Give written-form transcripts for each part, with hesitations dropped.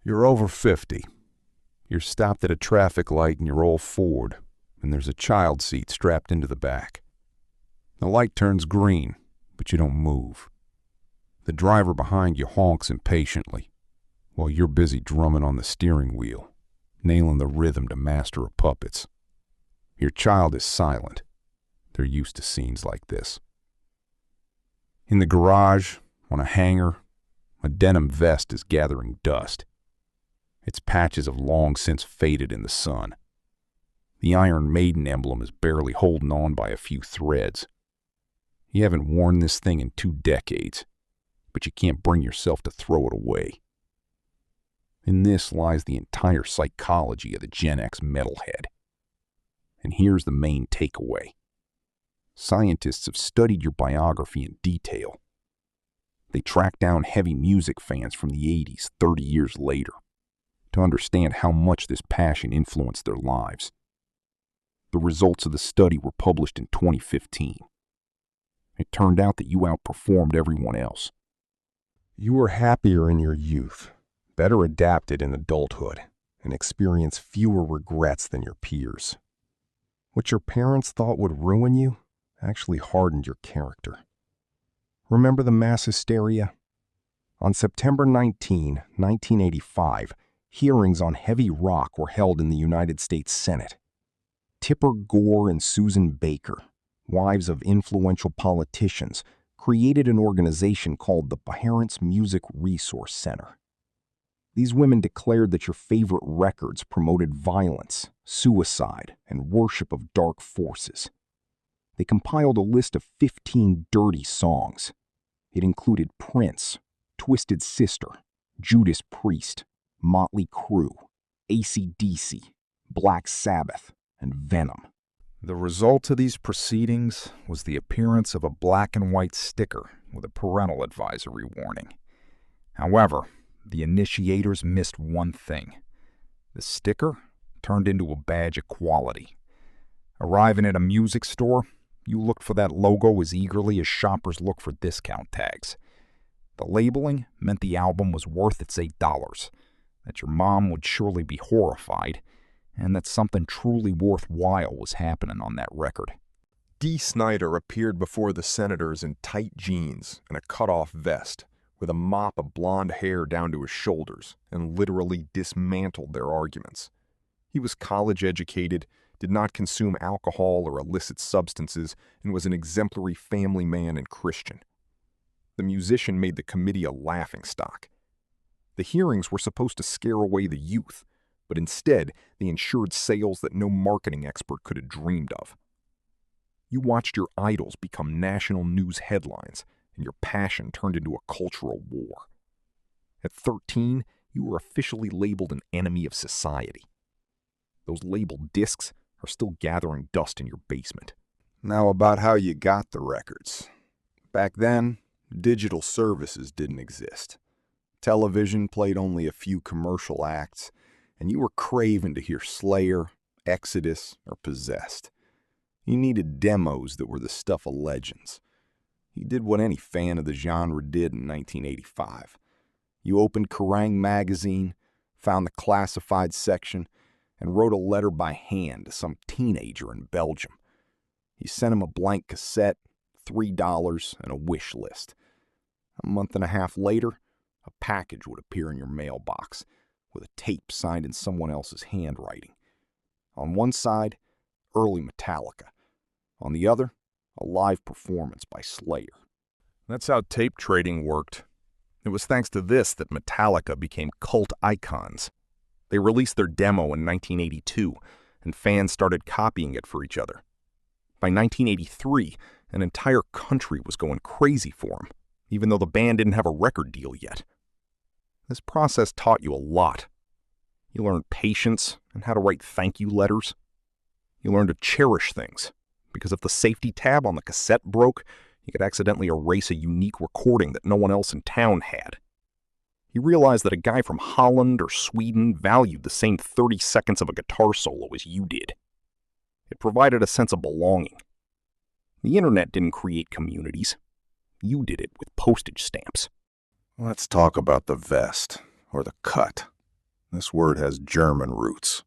You're over 50. You're stopped at a traffic light in your old Ford, and there's a child seat strapped into the back. The light turns green, but you don't move. The driver behind you honks impatiently, while you're busy drumming on the steering wheel, nailing the rhythm to Master of Puppets. Your child is silent. They're used to scenes like this. In the garage, on a hanger, a denim vest is gathering dust. Its patches have long since faded in the sun. The Iron Maiden emblem is barely holding on by a few threads. You haven't worn this thing in 2 decades, but you can't bring yourself to throw it away. In this lies the entire psychology of the Gen X metalhead. And here's the main takeaway. Scientists have studied your biography in detail. They tracked down heavy music fans from the 80s 30 years later to understand how much this passion influenced their lives. The results of the study were published in 2015. It turned out that you outperformed everyone else. You were happier in your youth, better adapted in adulthood, and experienced fewer regrets than your peers. What your parents thought would ruin you actually hardened your character. Remember the mass hysteria? On September 19, 1985, hearings on heavy rock were held in the United States Senate. Tipper Gore and Susan Baker, wives of influential politicians, created an organization called the Parents Music Resource Center. These women declared that your favorite records promoted violence, suicide, and worship of dark forces. They compiled a list of 15 dirty songs. It included Prince, Twisted Sister, Judas Priest, Motley Crue, AC/DC, Black Sabbath, and Venom. The result of these proceedings was the appearance of a black and white sticker with a parental advisory warning. However, the initiators missed one thing. The sticker turned into a badge of quality. Arriving at a music store, you looked for that logo as eagerly as shoppers look for discount tags. The labeling meant the album was worth its $8, that your mom would surely be horrified, and that something truly worthwhile was happening on that record. Dee Snider appeared before the senators in tight jeans and a cut-off vest, with a mop of blonde hair down to his shoulders, and literally dismantled their arguments. He was college-educated, did not consume alcohol or illicit substances, and was an exemplary family man and Christian. The musician made the committee a laughingstock. The hearings were supposed to scare away the youth, but instead they ensured sales that no marketing expert could have dreamed of. You watched your idols become national news headlines, and your passion turned into a cultural war. At 13, you were officially labeled an enemy of society. Those labeled discs are still gathering dust in your basement. Now about how you got the records. Back then, digital services didn't exist. Television played only a few commercial acts, and you were craving to hear Slayer, Exodus, or Possessed. You needed demos that were the stuff of legends. You did what any fan of the genre did in 1985. You opened Kerrang! Magazine, found the classified section, and wrote a letter by hand to some teenager in Belgium. You sent him a blank cassette, $3, and a wish list. A month and a half later, a package would appear in your mailbox with a tape signed in someone else's handwriting. On one side, early Metallica. On the other, a live performance by Slayer. That's how tape trading worked. It was thanks to this that Metallica became cult icons. They released their demo in 1982, and fans started copying it for each other. By 1983, an entire country was going crazy for them, even though the band didn't have a record deal yet. This process taught you a lot. You learned patience and how to write thank you letters. You learned to cherish things, because if the safety tab on the cassette broke, you could accidentally erase a unique recording that no one else in town had. You realized that a guy from Holland or Sweden valued the same 30 seconds of a guitar solo as you did. It provided a sense of belonging. The internet didn't create communities. You did it with postage stamps. Let's talk about the vest, or the cut, This word has German roots.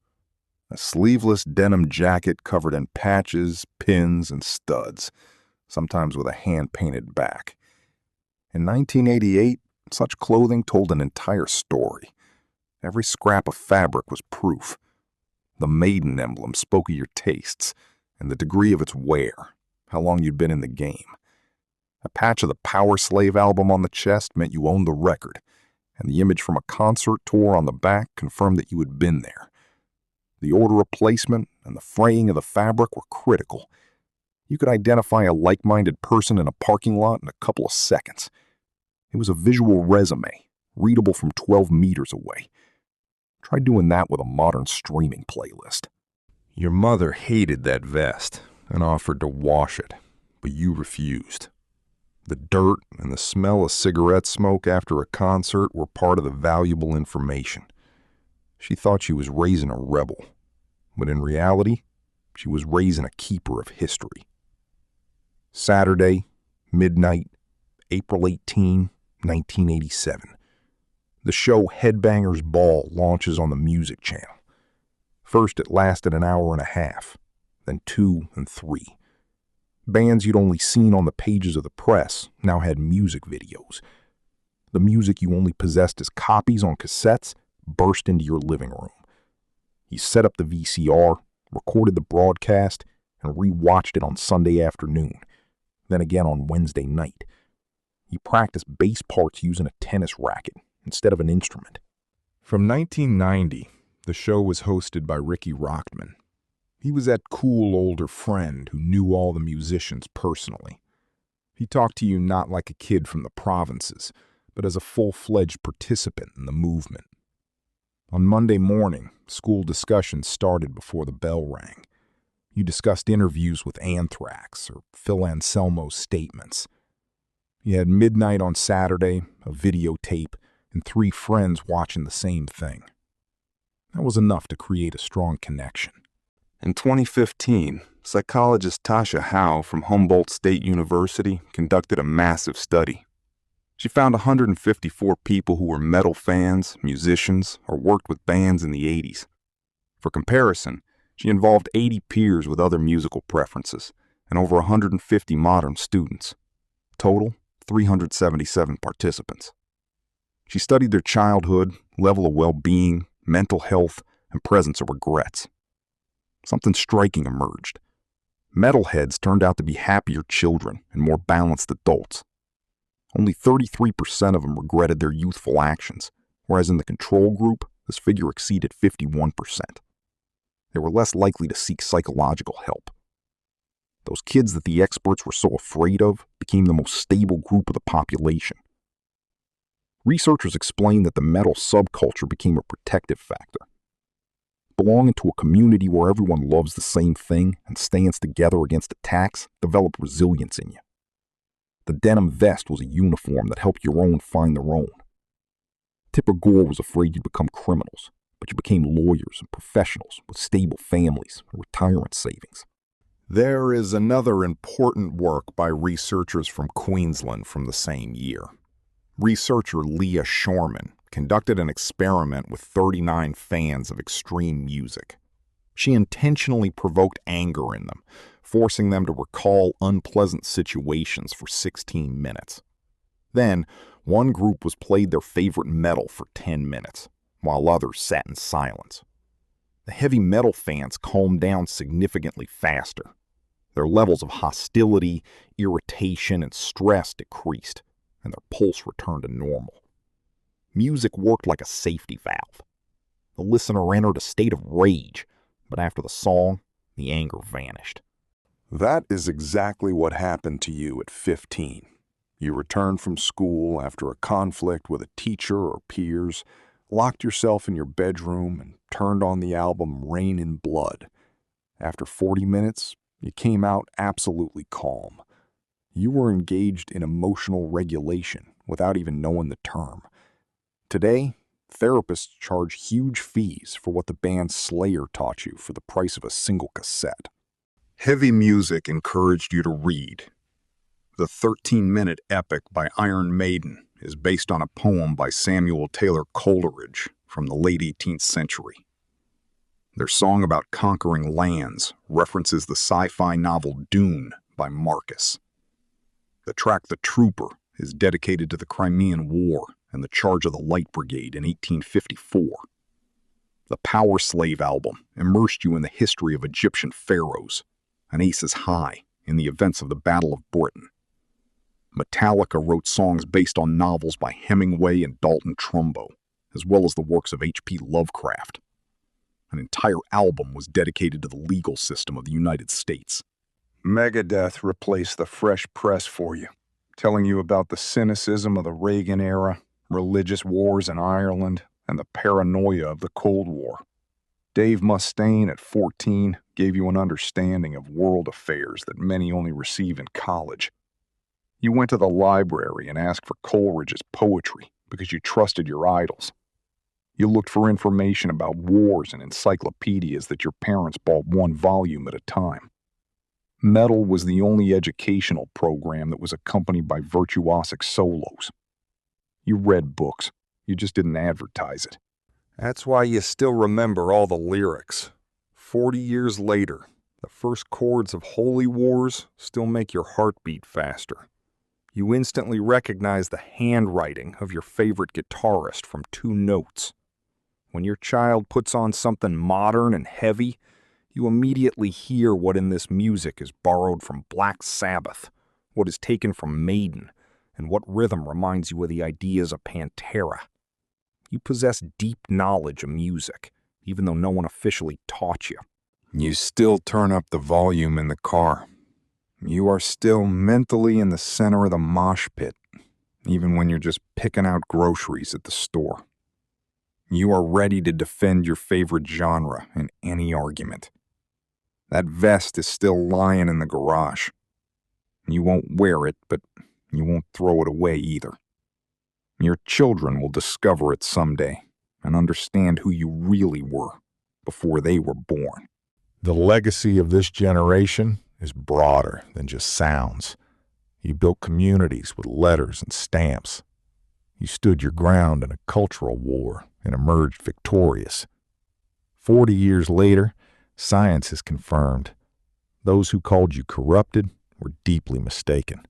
A sleeveless denim jacket covered in patches, pins, and studs, sometimes with a hand-painted back. In 1988, such clothing told an entire story. Every scrap of fabric was proof. The maiden emblem spoke of your tastes and the degree of its wear, how long you'd been in the game. A patch of the Power Slave album on the chest meant you owned the record, and the image from a concert tour on the back confirmed that you had been there. The order of placement and the fraying of the fabric were critical. You could identify a like-minded person in a parking lot in a couple of seconds. It was a visual resume, readable from 12 meters away. Try doing that with a modern streaming playlist. Your mother hated that vest and offered to wash it, but you refused. The dirt and the smell of cigarette smoke after a concert were part of the valuable information. She thought she was raising a rebel, but in reality, she was raising a keeper of history. Saturday, midnight, April 18, 1987. The show Headbangers Ball launches on the Music Channel. First, it lasted an hour and a half, then 2 and 3. Bands you'd only seen on the pages of the press now had music videos. The music you only possessed as copies on cassettes burst into your living room. You set up the VCR, recorded the broadcast, and re-watched it on Sunday afternoon, then again on Wednesday night. You practiced bass parts using a tennis racket instead of an instrument. From 1990, the show was hosted by Ricky Rockman. He was that cool older friend who knew all the musicians personally. He talked to you not like a kid from the provinces, but as a full-fledged participant in the movement. On Monday morning, school discussions started before the bell rang. You discussed interviews with Anthrax or Phil Anselmo's statements. You had midnight on Saturday, a videotape, and 3 friends watching the same thing. That was enough to create a strong connection. In 2015, psychologist Tasha Howe from Humboldt State University conducted a massive study. She found 154 people who were metal fans, musicians, or worked with bands in the 80s. For comparison, she involved 80 peers with other musical preferences and over 150 modern students. Total, 377 participants. She studied their childhood, level of well-being, mental health, and presence of regrets. Something striking emerged. Metalheads turned out to be happier children and more balanced adults. Only 33% of them regretted their youthful actions, whereas in the control group, this figure exceeded 51%. They were less likely to seek psychological help. Those kids that the experts were so afraid of became the most stable group of the population. Researchers explained that the metal subculture became a protective factor. Belonging to a community where everyone loves the same thing and stands together against attacks developed resilience in you. The denim vest was a uniform that helped your own find their own. Tipper Gore was afraid you'd become criminals, but you became lawyers and professionals with stable families and retirement savings. There is another important work by researchers from Queensland from the same year. Researcher Leah Shorman conducted an experiment with 39 fans of extreme music. She intentionally provoked anger in them, forcing them to recall unpleasant situations for 16 minutes. Then, one group was played their favorite metal for 10 minutes, while others sat in silence. The heavy metal fans calmed down significantly faster. Their levels of hostility, irritation, and stress decreased, and their pulse returned to normal. Music worked like a safety valve. The listener entered a state of rage, but after the song, the anger vanished. That is exactly what happened to you at 15. You returned from school after a conflict with a teacher or peers, locked yourself in your bedroom, and turned on the album Rain in Blood. After 40 minutes, you came out absolutely calm. You were engaged in emotional regulation without even knowing the term. Today, therapists charge huge fees for what the band Slayer taught you for the price of a single cassette. Heavy music encouraged you to read. The 13-minute epic by Iron Maiden is based on a poem by Samuel Taylor Coleridge from the late 18th century. Their song about conquering lands references the sci-fi novel Dune by Marcus. The track The Trooper is dedicated to the Crimean War and the charge of the Light Brigade in 1854. The Power Slave album immersed you in the history of Egyptian pharaohs, and Aces High in the events of the Battle of Britain. Metallica wrote songs based on novels by Hemingway and Dalton Trumbo, as well as the works of H.P. Lovecraft. An entire album was dedicated to the legal system of the United States. Megadeth replaced the fresh press for you, telling you about the cynicism of the Reagan era, religious wars in Ireland, and the paranoia of the Cold War. Dave Mustaine at 14 gave you an understanding of world affairs that many only receive in college. You went to the library and asked for Coleridge's poetry because you trusted your idols. You looked for information about wars and encyclopedias that your parents bought one volume at a time. Metal was the only educational program that was accompanied by virtuosic solos. You read books, you just didn't advertise it. That's why you still remember all the lyrics. 40 years later, the first chords of Holy Wars still make your heart beat faster. You instantly recognize the handwriting of your favorite guitarist from 2 notes. When your child puts on something modern and heavy, you immediately hear what in this music is borrowed from Black Sabbath, what is taken from Maiden, and what rhythm reminds you of the ideas of Pantera. You possess deep knowledge of music, even though no one officially taught you. You still turn up the volume in the car. You are still mentally in the center of the mosh pit, even when you're just picking out groceries at the store. You are ready to defend your favorite genre in any argument. That vest is still lying in the garage. You won't wear it, but you won't throw it away either. Your children will discover it someday and understand who you really were before they were born. The legacy of this generation is broader than just sounds. You built communities with letters and stamps. You stood your ground in a cultural war and emerged victorious. 40 years later, science has confirmed those who called you corrupted were deeply mistaken.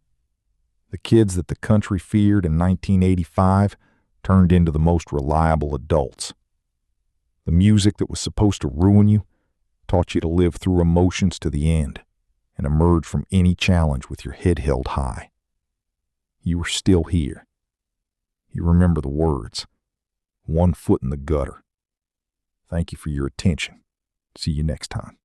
The kids that the country feared in 1985 turned into the most reliable adults. The music that was supposed to ruin you taught you to live through emotions to the end and emerge from any challenge with your head held high. You are still here. You remember the words, 1 foot in the gutter. Thank you for your attention. See you next time.